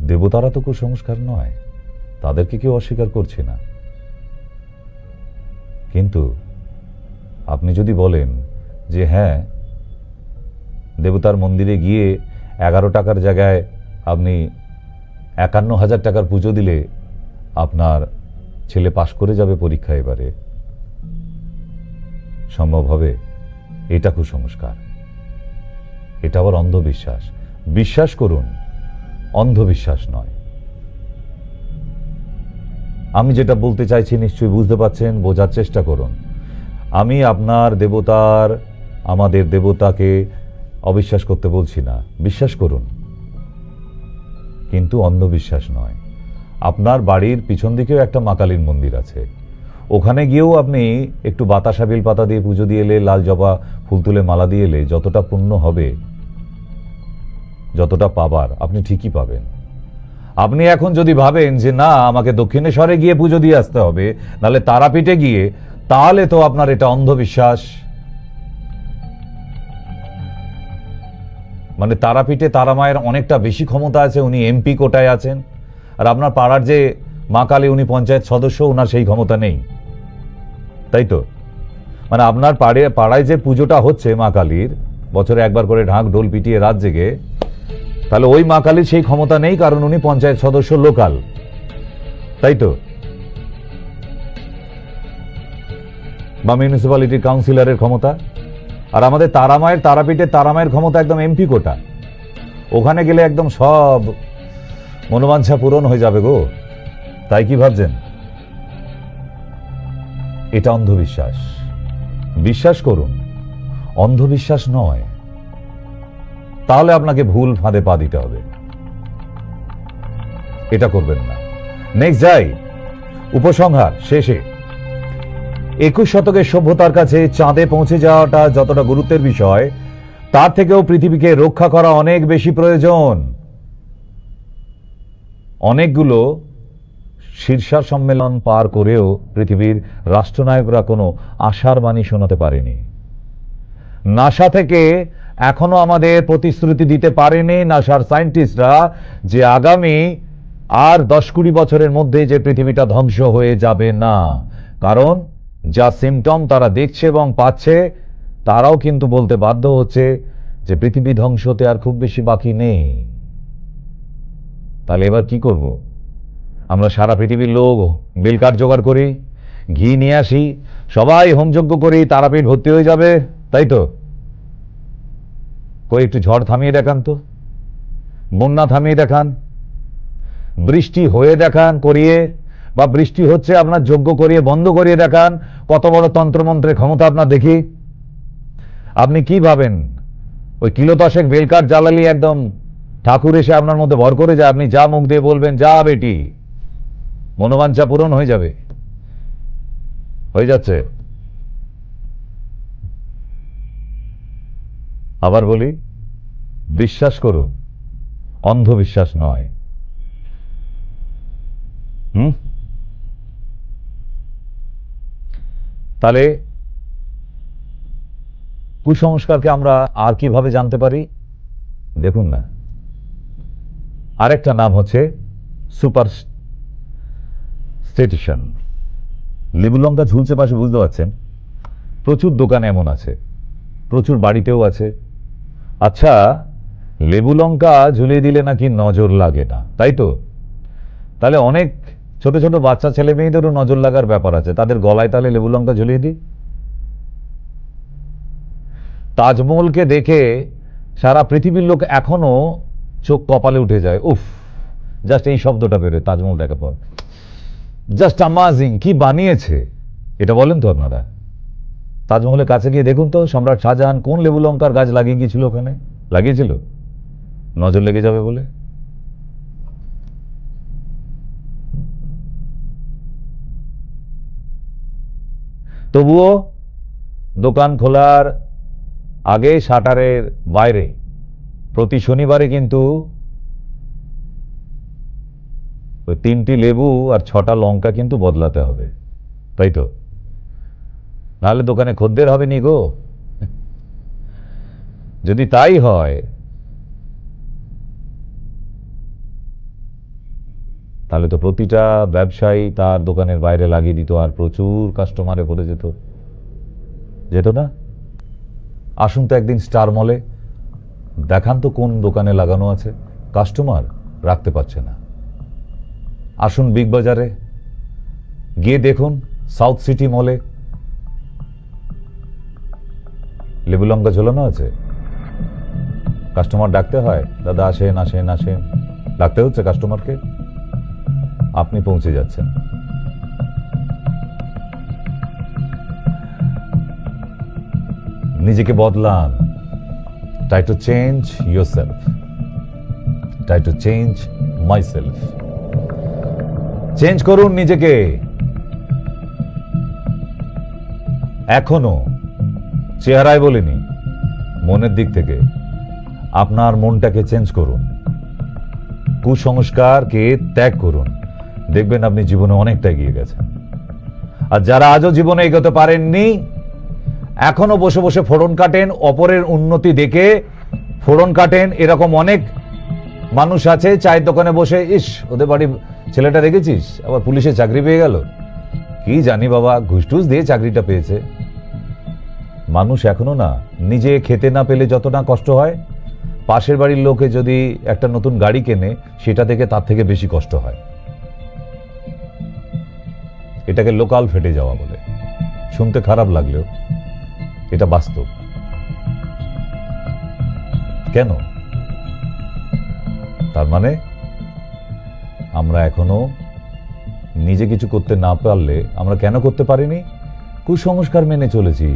দেবতারা তো কুসংস্কার নয়, তাদেরকে কেউ অস্বীকার করছে না। কিন্তু আপনি যদি বলেন যে হ্যাঁ, দেবতার মন্দিরে গিয়ে 11 টাকার জায়গায় আপনি 51,000 টাকার পুজো দিলে আপনার ছেলে পাশ করে যাবে পরীক্ষা, এবারে সম্ভব হবে? এটা কুসংস্কার, এটা আবার অন্ধবিশ্বাস। বিশ্বাস করুন, অন্ধবিশ্বাস নয়। আমি যেটা বলতে চাইছি নিশ্চয়ই বুঝতে পারছেন, বোঝার চেষ্টা করুন। আমি আপনার দেবতার, আমাদের দেবতাকে অবিশ্বাস করতে বলছি না, বিশ্বাস করুন, কিন্তু অন্ধবিশ্বাস নয়। আপনার বাড়ির পিছন দিকেও একটা মা কালীর মন্দির আছে, ওখানে গিয়েও আপনি একটু বাতাসা বেল পাতা দিয়ে পুজো দিয়ে এলে, লাল জবা ফুল তুলে মালা দিয়ে এলে যতটা পুণ্য হবে, যতটা পাবার আপনি ঠিকই পাবেন। আপনি এখন যদি ভাবেন যে না আমাকে দক্ষিণেশ্বরে গিয়ে পুজো দিয়ে আসতে হবে, নাহলে তারাপীঠে গিয়ে, তাহলে তো আপনার এটা অন্ধবিশ্বাস। মানে তারাপীঠে তারা মায়ের অনেকটা বেশি ক্ষমতা আছে, উনি এমপি কোটায় আছেন, আর আপনার পাড়ার যে মা কালী উনি পঞ্চায়েত সদস্য, ওনার সেই ক্ষমতা নেই, তাই তো? মানে আপনার পাড়ায় যে পুজোটা হচ্ছে মা কালীর, বছরে একবার করে ঢাক ঢোল পিটিয়ে রাত জেগে, তাহলে ওই মা কালীর সেই ক্ষমতা নেই, কারণ উনি পঞ্চায়েত সদস্য লোকাল, তাই তো? বা মিউনিসিপ্যালিটির কাউন্সিলরের ক্ষমতা। আর আমাদের তারামায়ের, তারাপীঠের তারামায়ের ক্ষমতা একদম এমপি কোটা, ওখানে গেলে একদম সব মনোবাঞ্ছা পূরণ হয়ে যাবে গো। তাই কি ভাবছেন? এটা অন্ধবিশ্বাস। বিশ্বাস করুন, অন্ধবিশ্বাস নয়। তাহলে আপনাকে ভুল ফাঁদে পা দিতে হবে, এটা করবেন না। নেক্সট যাই, উপসংহার শেষে। 21 শতকের সভ্যতার কাছে চাঁদে পৌঁছে যাওয়াটা যতটা গুরুত্বের বিষয়, তার থেকেও পৃথিবীকে রক্ষা করা অনেক বেশি প্রয়োজন। অনেকগুলো শীর্ষ সম্মেলন পার করেও পৃথিবীর রাষ্ট্রনায়করা কোনো আশার বাণী শোনাতে পারেনি। নাসা থেকে এখনো আমাদের প্রতিশ্রুতি দিতে পারেনি নাসার সায়েন্টিস্টরা যে আগামী আর 10-20 বছরের মধ্যে যে পৃথিবীটা ধ্বংস হয়ে যাবে না। কারণ যা সিমটম তারা দেখছে এবং পাচ্ছে, তারাও কিন্তু বলতে বাধ্য হচ্ছে যে পৃথিবী ধ্বংস হতে আর খুব বেশি বাকি নেই। তাহলে এবার কি করব? আমরা সারা পৃথিবীর লোক বেলকাঠ জোগাড় করি, ঘি নিয়ে আসি, সবাই হোমযজ্ঞ করি, তারাপীঠ ভর্তি হয়ে যাবে, তাই তো? কই একটু ঝড় থামিয়ে দেখান তো, বন্যা থামিয়ে দেখান, বৃষ্টি হয়ে দেখান করিয়ে, বা বৃষ্টি হচ্ছে আপনার যজ্ঞ করিয়ে বন্ধ করিয়ে দেখান। কত বড় তন্ত্রমন্ত্রের ক্ষমতা আপনার দেখি। আপনি কি ভাবেন ওই কিলো 10 বেলকাঠ জ্বালালি একদম ঠাকুর এসে আপনার মধ্যে ভর করে যায়? আপনি যা মুখ দিয়ে বলবেন, যা বেটি, মনোবাঞ্ছা পূরণ হয়ে যাবে, হয়ে যাচ্ছে। আবার বলি, বিশ্বাস করুন, অন্ধবিশ্বাস নয়। তাহলে কুসংস্কারকে আমরা আর কিভাবে জানতে পারি? দেখুন না, আরেকটা নাম হচ্ছে সুপারস্টিশন। লেবু লঙ্কা ঝুলছে পাশে, বুঝতে পারছেন? প্রচুর দোকানে এমন আছে, প্রচুর বাড়িতেও আছে। আচ্ছা, লেবু লঙ্কা ঝুলিয়ে দিলে নাকি নজর লাগে না, তাই তো? তাহলে অনেক ছোট ছোট বাচ্চা ছেলে মেয়েদেরও নজর লাগার ব্যাপার আছে, তাদের গলায় তাহলে লেবু লঙ্কা ঝুলিয়ে দিই। তাজমহলকে দেখে সারা পৃথিবীর লোক এখনো চোখ কপালে উঠে যায়। উফ, জাস্ট এই শব্দটা বেরোয় তাজমহল দেখার পর, জাস্ট অ্যামাজিং, কি বানিয়েছে এটা বলেন তো আপনারা। তাজমহলের কাছে গিয়ে দেখুন তো, সম্রাট শাহজাহান কোন লেবু লঙ্কার গাছ লাগিয়ে গিয়েছিল, ওখানে লাগিয়েছিল নজর লেগে যাবে বলে। তবুও দোকান খোলার আগে শাটারের বাইরে প্রতি শনিবারে কিন্তু ওই 3টি লেবু আর 6টা লঙ্কা কিন্তু বদলাতে হবে, তাই তো? নাহলে দোকানে খদ্দের হবে নি গো। যদি তাই হয়, তাহলে তো প্রতিটা ব্যবসায়ী তার দোকানের বাইরে লাগিয়ে দিত, আর প্রচুর কাস্টমারে পড়ে যেত, যেত না? আসুন তো একদিন স্টার মলে, দেখান তো কোন দোকানে লাগানো আছে, কাস্টমার রাখতে পারছে না। আসুন বিগ বাজারে গিয়ে দেখুন, সাউথ সিটি মলে লেবু লঙ্কা ঝোলানো আছে, কাস্টমার ডাকতে হয়, দাদা আসেন আসেন আসেন, ডাকতে হচ্ছে কাস্টমারকে, আপনি পৌঁছে যাচ্ছেন। নিজেকে বদলান, try to change yourself, try to change myself. Change করুন নিজেকে। এখনো চেহারায় বলিনি, মনের দিক থেকে আপনার মনটাকে চেঞ্জ করুন, কুসংস্কারকে ত্যাগ করুন, দেখবেন আপনি জীবনে অনেকটা এগিয়ে গেছেন। আর যারা আজও জীবনে এগোতে পারেননি, এখনো বসে বসে ফোড়ন কাটেন, অপরের উন্নতি দেখে ফোড়ন কাটেন, এরকম অনেক মানুষ আছে চায়ের দোকানে বসে, ইস ওদের বাড়ি ছেলেটা দেখেছিস, আবার পুলিশে চাকরি পেয়ে গেল, কি জানি বাবা, ঘুষ টুস দিয়ে চাকরিটা পেয়েছে। মানুষ এখনো না, নিজে খেতে না পেলে যত না কষ্ট হয়, পাশের বাড়ির লোকে যদি একটা নতুন গাড়ি কেনে, সেটা থেকে তার থেকে বেশি কষ্ট হয়। এটাকে লোকাল ফেটে যাওয়া বলে। শুনতে খারাপ লাগলেও এটা বাস্তব। কেন? তার মানে আমরা এখনো নিজে কিছু করতে না পারলে, আমরা কেন করতে পারিনি? কুসংস্কার মেনে চলেছি।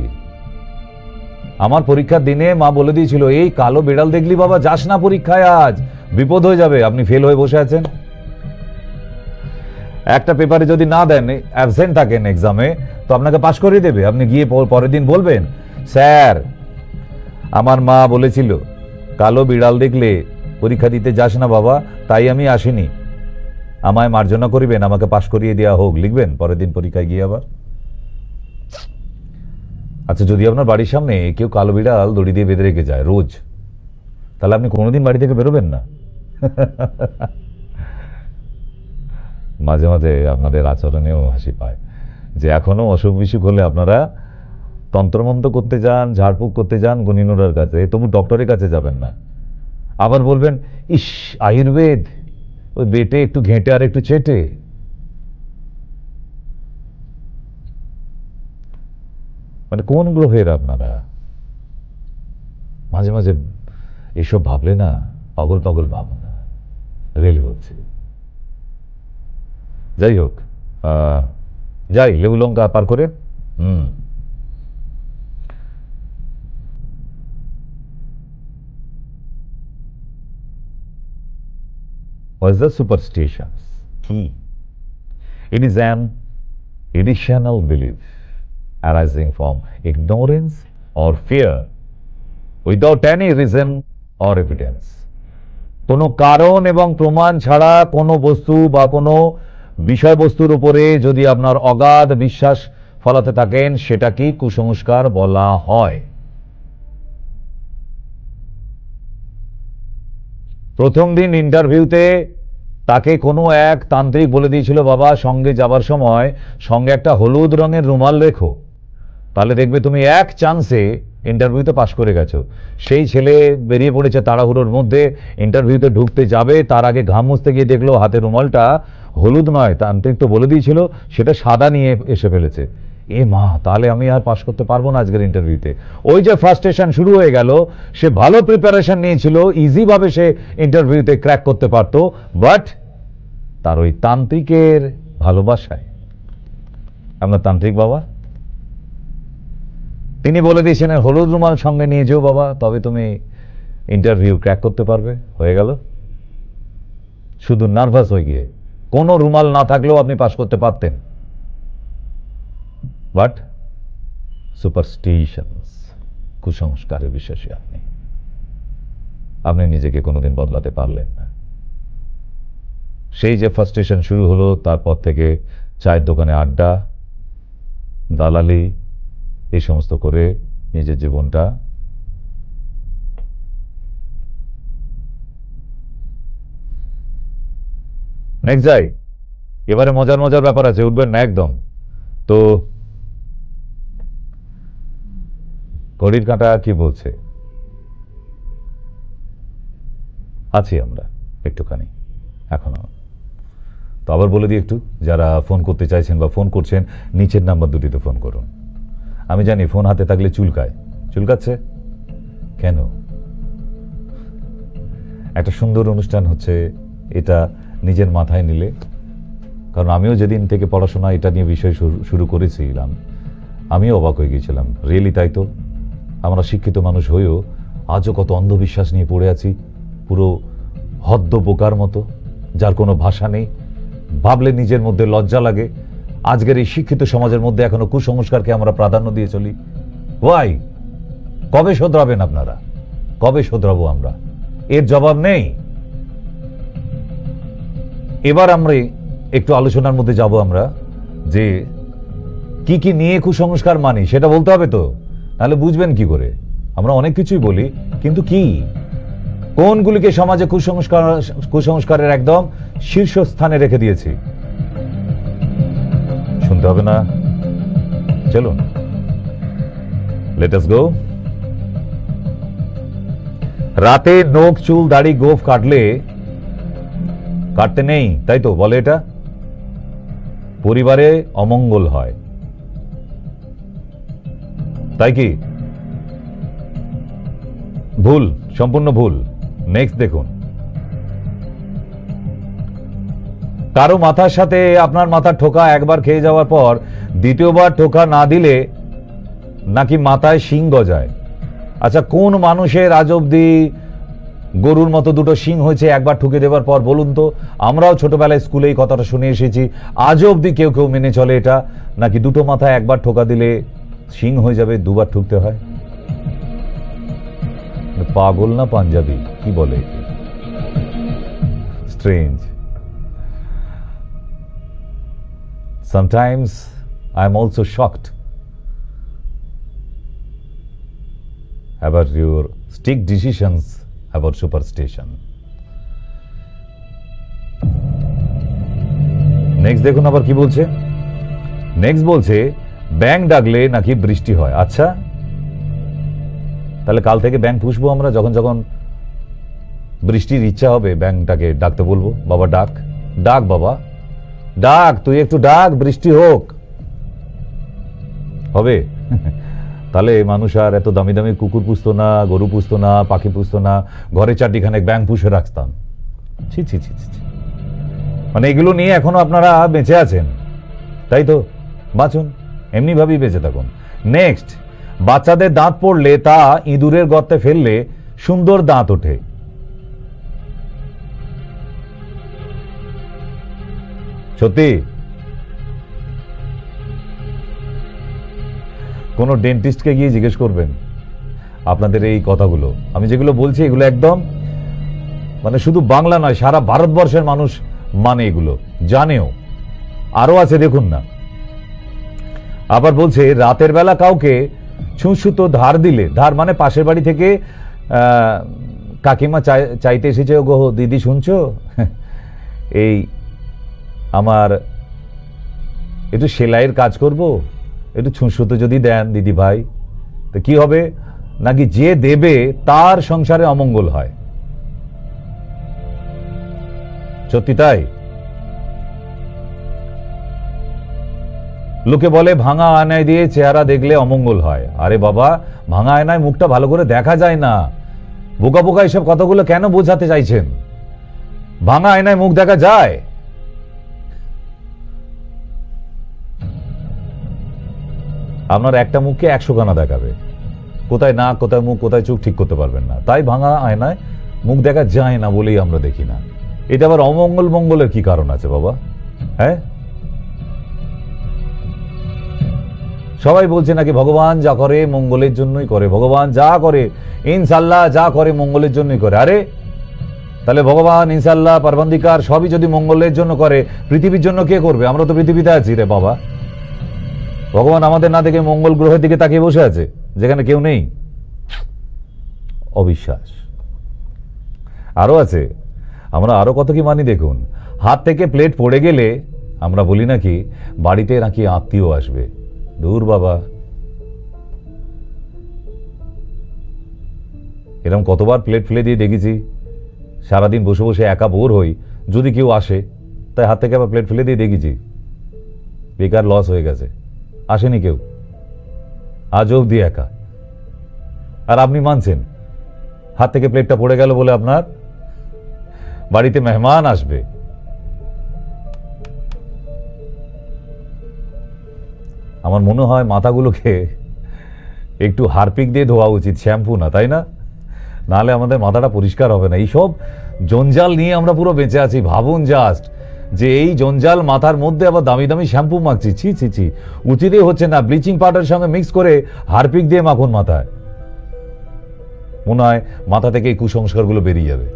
আমার পরীক্ষার দিনে মা বলে দিয়েছিল, এই কালো বিড়াল দেখলি বাবা যাস না পরীক্ষায়, আজ বিপদ হয়ে যাবে। আপনি ফেল হয়ে বসে আছেন, একটা পেপারে যদি না দেন, অ্যাবসেন্ট থাকেন এক্সামে, তো আপনাকে পাশ করিয়ে দেবে। আপনি গিয়ে পরের দিন বলবেন, স্যার আমার মা বলেছিল কালো বিড়াল দেখলে পরীক্ষা দিতে যাস না বাবা, তাই আমি আসিনি, আমায় মার্জনা করিবেন, আমাকে পাশ করিয়ে দেওয়া হোক, লিখবেন পরের দিন পরীক্ষায় গিয়ে আবার। আচ্ছা, যদি আপনার বাড়ির সামনে কেউ কালো বিড়াল দড়ি দিয়ে বেঁধে রেখে যায় রোজ, তাহলে আপনি কোনোদিন বাড়ি থেকে বেরোবেন না। মাঝে মাঝে আপনাদের আচরণেও হাসি পায়, যে এখনো অসুখ বিসুখ হলে আপনারা তন্ত্রমন্ত্র করতে যান, ঝাড়ফুঁক করতে যান গুণিনুরার কাছে, তবু ডক্টরের কাছে যাবেন না। আবার বলবেন, ইস আয়ুর্বেদ, ওই বেটে একটু ঘেঁটে আর একটু চেটে। মানে কোন গ্রহের আপনারা? মাঝে মাঝে এসব ভাবলে না পাগল পাগল ভাবো না, রেল হচ্ছে। যাই হোক, যাই লেবু লঙ্কা পার করে। What's the superstitions? কি It is an irrational belief arising from ignorance or fear without any reason or evidence. কোনো কারণ এবং প্রমাণ ছাড়া কোনো বস্তু বা কোনো বিষয়বস্তুর উপরে যদি আপনার অগাধ বিশ্বাস ফলাতে থাকেন সেটাকেই কুসংস্কার বলা হয়। প্রথম দিন ইন্টারভিউতে তাকে কোনো এক তান্ত্রিক বলে দিয়েছিল, বাবা সঙ্গে যাবার সময় সঙ্গে একটা হলুদ রঙের রুমাল রেখো, তাহলে দেখবে তুমি এক চান্সে ইন্টারভিউতে পাশ করে গেছো। সেই ছেলে বেরিয়ে পড়েছে তাড়াহুড়োর মধ্যে, ইন্টারভিউতে ঢুকতে যাবে, তার আগে ঘাম মুছতে গিয়ে দেখলো হাতে রুমালটা হলুদ নয়, তান্ত্রিক তো বলে দিয়েছিল, সেটা সাদা নিয়ে এসে ফেলেছে। এ মা, তাহলে আমি আর পাশ করতে পারবো না আজকের ইন্টারভিউতে। ওই যে ফ্রাস্ট্রেশন শুরু হয়ে গেল, সে ভালো প্রিপারেশন নিয়েছিল, ইজিভাবে সে ইন্টারভিউতে ক্র্যাক করতে পারতো, বাট তার ওই তান্ত্রিকের ভালোবাসায়, আপনার তান্ত্রিক বাবা তিনি বলে দিয়েছেন হলুদ রুমাল সঙ্গে নিয়ে যেও বাবা, তবে তুমি ইন্টারভিউ ক্র্যাক করতে পারবে। হয়ে গেল, শুধু নার্ভাস হয়ে গিয়ে। কোনো রুমাল না থাকলেও আপনি পাস করতে পারতেন, বাট সুপারস্টিশনস, কুসংস্কারে বিশ্বাসী আপনি নিজেকে কোনোদিন বদলাতে পারলেন না। সেই যে ফ্রাস্ট্রেশন শুরু হলো, তারপর থেকে চায়ের দোকানে আড্ডা, দালালি, এই সমস্ত করে নিজের জীবনটা নেক্সট যাই। এবারে মজার মজার ব্যাপার আছে, উঠবেন না একদম। তো ঘড়ির কাঁটা কি বলছে, আছি আমরা একটুখানি এখনো। তো আবার বলে দিই একটু, যারা ফোন করতে চাইছেন বা ফোন করছেন, নিচের নাম্বার দুটিতে ফোন করুন। আমি জানি ফোন হাতে থাকলে চুলকায়, চুলকাচ্ছে কেন? একটা সুন্দর অনুষ্ঠান হচ্ছে, এটা নিজের মাথায় নিলে, কারণ আমিও যেদিন থেকে পড়াশোনা এটা নিয়ে বিষয় শুরু করেছিলাম, আমিও অবাক হয়ে গিয়েছিলাম। রিয়েলি তাই তো, আমরা শিক্ষিত মানুষ হয়েও আজও কত অন্ধবিশ্বাস নিয়ে পড়ে আছি, পুরো হদ্দ বোকার মতো, যার কোনো ভাষা নেই। ভাবলে নিজের মধ্যে লজ্জা লাগে। আজকের এই শিক্ষিত সমাজের মধ্যে এখনো কুসংস্কারকে আমরা প্রাধান্য দিয়ে চলি। ওয়াই? কবে শোধরাবেন আপনারা? কবে শোধরাবো আমরা? এর জবাব নেই। এবার আমরা একটু আলোচনার মধ্যে যাব, আমরা যে কি কি নিয়ে কুসংস্কার মানি সেটা বলতে হবে তো, তাহলে বুঝবেন কি করে। আমরা অনেক কিছুই বলি, কিন্তু কি কোনগুলিকে সমাজে কুসংস্কারের একদম শীর্ষস্থানে রেখে দিয়েছি শুনতে হবে না? চলুন, লেট আস গো। রাতে নখ চুল দাড়ি গোফ কাটতে নেই, তাই তো বলে, এটা পরিবারে অমঙ্গল হয়, তাই কি? ভুল, সম্পূর্ণ ভুল। নেক্সট দেখুন, কারো মাথার সাথে আপনার মাথার ঠোকা একবার খেয়ে যাওয়ার পর দ্বিতীয়বার ঠোকা না দিলে নাকি মাথায় শিং গজায়। আচ্ছা, কোন মানুষের আজ অব্দি গরুর মতো দুটো শিং হয়েছে একবার ঠুকে দেওয়ার পর? বলুন তো। আমরাও ছোটবেলায় স্কুলে এই কথাটা শুনে এসেছি, আজও অব্দি কেউ কেউ মেনে চলে এটা, নাকি দুটো মাথায় একবার ঠোকা দিলে শিং হয়ে যাবে, দুবার ঠুকতে হয়। পাগল না পাঞ্জাবি, কি বলে? Strange. Sometimes I am also shocked about your strict decisions about superstition. Next দেখুন আবার কি বলছে। নেক্সট বলছে ব্যাঙ ডাকলে নাকি বৃষ্টি হয়। আচ্ছা, তাহলে কাল থেকে ব্যাঙ পুষবো আমরা, যখন যখন বৃষ্টির ইচ্ছা হবে ব্যাঙটাকে ডাকতে বলবো, বাবা ডাক, ডাক বাবা ডাক, তুই একটু ডাক, বৃষ্টি হোক। হবে? তাহলে মানুষ আর এত দামি দামি কুকুর পুষতো না, গরু পুষতো না, পাখি পুষতো না, ঘরে চারটিখানে ব্যাঙ পুষে রাখতাম। ছি ছি ছি ছি। মানে এগুলো নিয়ে এখনো আপনারা বেঁচে আছেন, তাই তো? বাঁচুন, এমনি ভাবেই বেঁচে থাকুন। নেক্সট, বাচ্চাদের দাঁত পড়লে তা ইঁদুরের গর্তে ফেললে সুন্দর দাঁত ওঠে। সত্যি? কোনো ডেন্টিস্টকে গিয়ে জিজ্ঞেস করবেন আপনাদের এই কথাগুলো। আমি যেগুলো বলছি এগুলো একদম মানে শুধু বাংলা নয়, সারা ভারতবর্ষের মানুষ মানে, এগুলো জানেও। আরো আছে দেখুন না। আবার বলছে রাতের বেলা কাউকে ছুঁচুতো ধার দিলে, ধার মানে পাশের বাড়ি থেকে কাকিমা চাইতে এসেছে, গো দিদি শুনছো, এই আমার একটু সেলাইয়ের কাজ করব, একটু ছুঁচুতো যদি দেন দিদি ভাই, তো কি হবে, নাকি যে দেবে তার সংসারে অমঙ্গল হয়। সত্যি তাই। লোকে বলে ভাঙা আয়নায় দিয়ে চেহারা দেখলে অমঙ্গল হয়। আরে বাবা, ভাঙা আয়নায় মুখটা ভালো করে দেখা যায় না। বোকা বোকা এসব কথাগুলো কেন বোঝাতে চাইছেন? ভাঙা আয়নায় মুখ দেখা যায়। আপনার একটা মুখকে 100 খানা দেখাবে, কোথায় নাক, কোথায় মুখ, কোথায় চোখ ঠিক করতে পারবেন না। তাই ভাঙা আয়নায় মুখ দেখা যায় না বলেই আমরা দেখি না। এটা আবার অমঙ্গল মঙ্গলের কি কারণ আছে বাবা? হ্যাঁ, সবাই বলছে নাকি ভগবান যা করে মঙ্গলের জন্যই করে, ভগবান যা করে ইনশাল্লাহ যা করে মঙ্গলের জন্যই করে। আরে তাহলে ভগবান ইনশাল্লাহ পারবন্দিকার সবই যদি মঙ্গলের জন্য করে, পৃথিবীর জন্য কে করবে? আমরা তো পৃথিবীতে আছি রে বাবা। ভগবান আমাদের না দেখে মঙ্গল গ্রহের দিকে তাকিয়ে বসে আছে, যেখানে কেউ নেই। অবিশ্বাস। আরো আছে, আমরা আরো কত কি মানি দেখুন। হাত থেকে প্লেট পড়ে গেলে আমরা বলি নাকি বাড়িতে নাকি আত্মীয় আসবে। দূর বাবা, এরকম কতবার প্লেট ফেলে দিয়ে দেখেছি। সারাদিন বসে বসে একা বোর হই, যদি কেউ আসে তাই হাত থেকে আবার প্লেট ফেলে দিয়ে দেখেছি। বেকার লস হয়ে গেছে, আসেনি কেউ, আজ অবধি একা। আর আপনি মানছেন হাত থেকে প্লেটটা পড়ে গেল বলে আপনার বাড়িতে মেহমান আসবে। আমার মনে হয় মাথাগুলোকে একটু হারপিক দিয়ে ধোয়া উচিত, শ্যাম্পু না, তাই না? নাহলে আমাদের মাথাটা পরিষ্কার হবে না। এইসব জঞ্জাল নিয়ে আমরা পুরো বেঁচে আছি। ভাবুন জাস্ট, যে এই জঞ্জাল মাথার মধ্যে আবার দামি দামি শ্যাম্পু মাখছি। ছি ছি ছি, উচিতই হচ্ছে না। ব্লিচিং পাউডারের সঙ্গে মিক্স করে হারপিক দিয়ে মাখুন মাথায়, মনে হয় মাথা থেকে এই কুসংস্কারগুলো বেরিয়ে যাবে।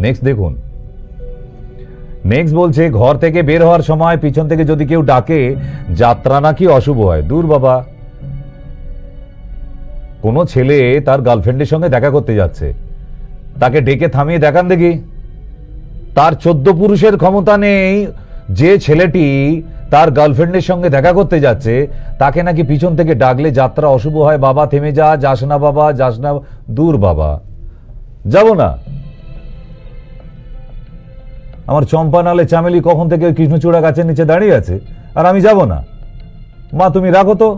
নেক্সট দেখুন, নেক্সট বলছে ঘর থেকে বের হওয়ার সময় পিছন থেকে যদি কেউ ডাকে যাত্রা নাকি অশুভ হয়। দূর বাবা, কোন ছেলে তার গার্লফ্রেন্ডের সঙ্গে দেখা করতে যাচ্ছে, তাকে ডেকে থামিয়ে দেখান দেখি। তার 14 পুরুষের ক্ষমতা নেই। যে ছেলেটি তার গার্লফ্রেন্ডের সঙ্গে দেখা করতে যাচ্ছে তাকে নাকি পিছন থেকে ডাকলে যাত্রা অশুভ হয়। বাবা থেমে যা, যাস না বাবা, যাস না। দূর বাবা, যাব না। আমার চম্পা নালে চামেলি কখন থেকে কৃষ্ণচূড়া গাছের নিচে দাঁড়িয়ে আছে, আর আমি যাব না। মা তুমি রাখো তো,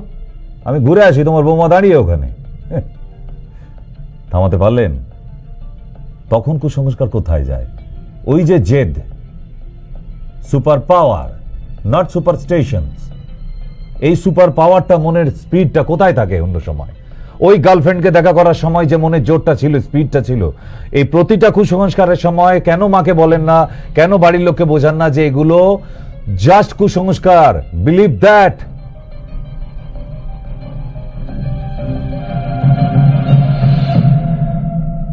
আমি ঘুরে আসি, তোমার বৌমা দাঁড়িয়ে ওখানে। থামাতে পারলেন? তখন কুসংস্কার কোথায় যায়? ওই যে জেদ, সুপার পাওয়ার, নট সুপারস্টিশন। এই সুপার পাওয়ারটা, মনের স্পিডটা কোথায় থাকে অন্য সময়? ওই গার্লফ্রেন্ডকে দেখা করার সময় যে মনের জোরটা ছিল, স্পিডটা ছিল, এই প্রতিটা কুসংস্কারের সময় কেন মাকে বলেন না, কেন বাড়ির লোককে বোঝান না যে এগুলো জাস্ট কুসংস্কার, বিলিভ দ্যাট।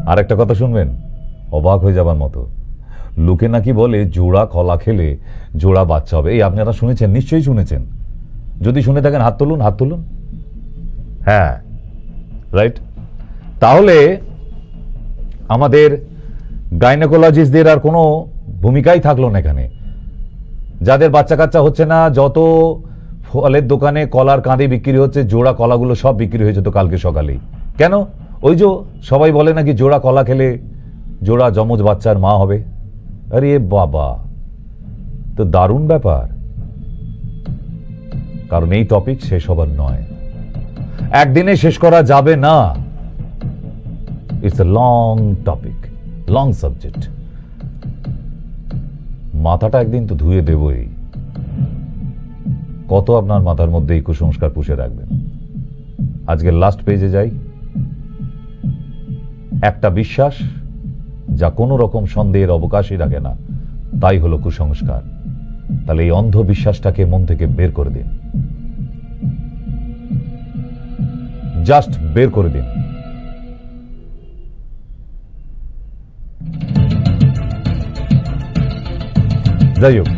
আর একটা কথা শুনবেন, অবাক হয়ে যাবার মতো। লোকে নাকি বলে জোড়া কলা খেলে জোড়া বাচ্চা হবে। এই আপনারা শুনেছেন? নিশ্চয়ই শুনেছেন। যদি শুনে থাকেন হাত তুলুন, হাত তুলুন। হ্যাঁ, রাইট। তাহলে আমাদের গাইনোকোলজিস্টদের আর কোনো ভূমিকাই থাকলো না এখানে। যাদের বাচ্চা কাচ্চা হচ্ছে না, যত ফলের দোকানে কলার কাঁদি বিক্রি হচ্ছে, জোড়া কলাগুলো সব বিক্রি হয়েছে তো কালকে সকালেই। কেন? ওই যে সবাই বলে নাকি জোড়া কলা খেলে জোড়া যমজ বাচ্চার মা হবে। আরে বাবা, তো দারুণ ব্যাপার। কারণ এই টপিক শেষ হবার নয়, একদিনে শেষ করা যাবে না। It's a long topic, long subject. মাথাটা একদিন তো ধুয়ে দেবই। কত আপনার মাথার মধ্যে এই কুসংস্কার পুষে রাখবেন? আজকে লাস্ট পেজে যাই। একটা বিশ্বাস যা কোনো রকম সন্দেহের অবকাশই রাখে না, তাই হলো কুসংস্কার। তাহলে এই অন্ধ বিশ্বাসটাকে মন থেকে বের করে দিন। জাস্ট বের করে দিন। যাই হোক,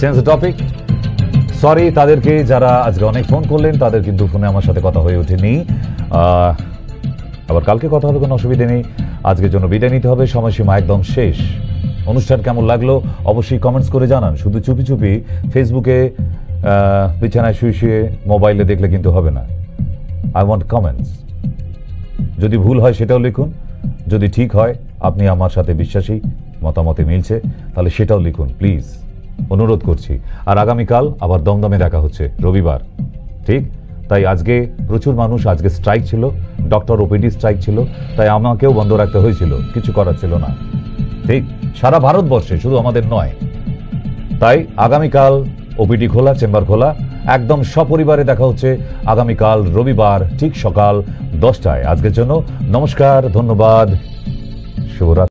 চেঞ্জ দ্য টপিক। সরি তাদেরকে যারা আজকে অনেক ফোন করলেন, তাদের কিন্তু ফোনে আমার সাথে কথা হয়ে ওঠেনি। আবার কালকে কথা হবে, কোনো অসুবিধা নেই। আজকের জন্য বিদায় নিতে হবে, সময়সীমা একদম শেষ। অনুষ্ঠান কেমন লাগলো অবশ্যই কমেন্টস করে জানান। শুধু চুপি চুপি ফেসবুকে বিছানায় শুয়ে শুয়ে মোবাইলে দেখলে কিন্তু হবে না। I want comments. যদি ভুল হয় সেটাও লিখুন, যদি ঠিক হয়, আপনি আমার সাথে বিশ্বাসী, মতামতে মিলছে, তাহলে সেটাও লিখুন প্লিজ, অনুরোধ করছি। আর আগামীকাল আবার দমদমে দেখা হচ্ছে, রবিবার, ঠিক? তাই আজকে প্রচুর মানুষ, আজকে স্ট্রাইক ছিল, ডক্টর ওপিডি স্ট্রাইক ছিল, তাই আমাকেও বন্ধ রাখতে হয়েছিল, কিছু করার ছিল না, ঠিক? সারা ভারতবর্ষে, শুধু আমাদের নয়। তাই আগামীকাল ওপিডি খোলা, চেম্বার খোলা, একদম সপরিবারে দেখা হচ্ছে আগামীকাল রবিবার ঠিক সকাল 10টায়। আজকের জন্য নমস্কার, ধন্যবাদ, শুভরাত্রি।